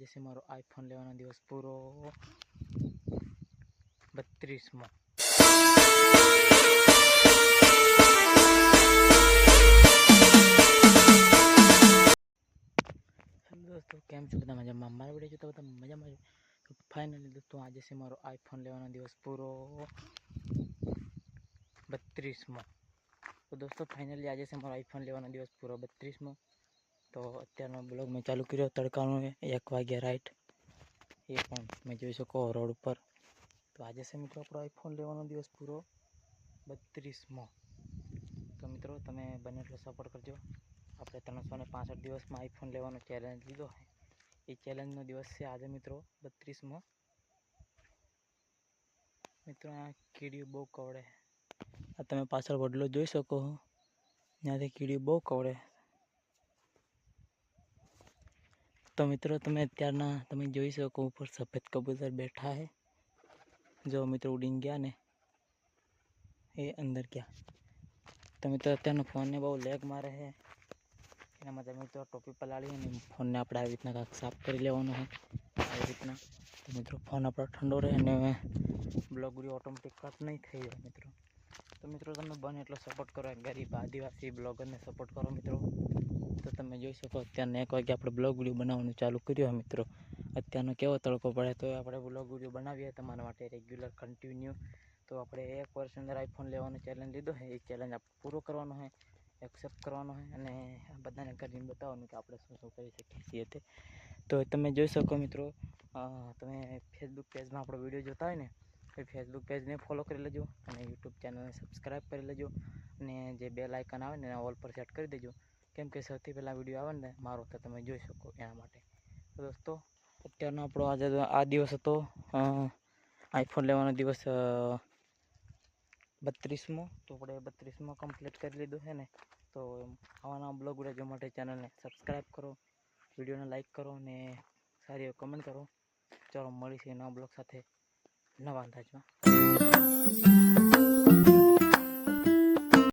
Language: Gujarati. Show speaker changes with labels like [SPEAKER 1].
[SPEAKER 1] આજે છે મારો આઈફોન લેવાનો દિવસ પૂરો 32મો। દોસ્તો કેમ છો બધા મજામાં? મારા વિડીયો જોતા બધા મજામાં? તો ફાઇનલી દોસ્તો આજે છે મારો આઈફોન લેવાનો દિવસ પૂરો 32મો। તો દોસ્તો ફાઇનલી આજે છે મારો આઈફોન લેવાનો દિવસ પૂરો 32મો। તો અત્યારનો બ્લોગ મેં ચાલુ કર્યો તડકાનો 1 વાગ્યા રાઈટ, એ પણ મેં જોઈ શકો રોડ ઉપર। તો આજે છે મિત્રો આપણો આઈફોન લેવાનો દિવસ પૂરો 32મો। તો મિત્રો તમે બને એટલો સપોર્ટ કરજો। આપણે 365 દિવસમાં આઈફોન લેવાનો ચેલેન્જ લીધો છે, એ ચેલેન્જનો દિવસ છે આજે મિત્રો 32મો। મિત્રો આ કીડીઓ બહુ કવડે, આ તમે પાછળ વડલો જોઈ શકો, ત્યાંથી કીડીઓ બહુ કવડે। તો મિત્રો તમે અત્યારના તમે જોઈ શકો ઉપર સફેદ કબૂતર બેઠા છે, જો મિત્રો ઉડીને ગયા ને એ અંદર ગયા। તો મિત્રો અત્યારનો ફોનને બહુ લેગ મારે છે, એના માટે મિત્રો ટોપી પલાળી અને ફોનને આપણે આવી રીતના કાંઈક સાફ કરી લેવાનું છે આવી રીતના। તો મિત્રો ફોન આપણો ઠંડો રહે અને બ્લોગ વિડીયો ઓટોમેટિક કટ નહીં થઈ જાય મિત્રો। તો મિત્રો તમે બને એટલો સપોર્ટ કરો, ગરીબ આદિવાસી બ્લોગરને સપોર્ટ કરો મિત્રો। તો તમે જોઈ શકો અત્યારના 1 વાગે આપણે બ્લોગ વિડીયો બનાવવાનું ચાલુ કર્યું મિત્રો। અત્યારનો કેવો તડકો પડે તો આપણે બ્લોગ વિડીયો બનાવીએ તમારા માટે રેગ્યુલર કન્ટિન્યુ। તો આપણે 1 વર્ષ અંદર આઈફોન લેવાનો ચેલેન્જ લીધો છે, એ ચેલેન્જ આપણે પૂરો કરવાનો છે, એક્સેપ્ટ કરવાનો છે અને બધાને કરીને બતાવવાનું કે આપણે શું શું કરી શકીએ છીએ તે। તો તમે જોઈ શકો મિત્રો, તમે ફેસબુક પેજમાં આપણો વિડીયો જોતા હોય ને એ ફેસબુક પેજને ફોલો કરી લેજો અને યુટ્યુબ ચેનલને સબસ્ક્રાઈબ કરી લેજો અને જે બેલ આઇકન આવે ને એના ઓલ પર સેટ કરી દેજો, કેમ કે સૌથી પહેલાં વિડીયો આવે ને મારો તો તમે જોઈ શકો એના માટે। તો દોસ્તો અત્યારનો આપણો આજે આ દિવસ હતો આઈફોન લેવાનો દિવસ 32મો। તો આપણે 32મો કમ્પ્લીટ કરી લીધું છે ને। તો આવાના બ્લોગ વિડીયો જોવા માટે ચેનલને સબસ્ક્રાઈબ કરો, વિડીયોને લાઈક કરો અને સારી એવી કમેન્ટ કરો। ચાલો મળીશું નવા બ્લોગ સાથે નવા અંદાજમાં।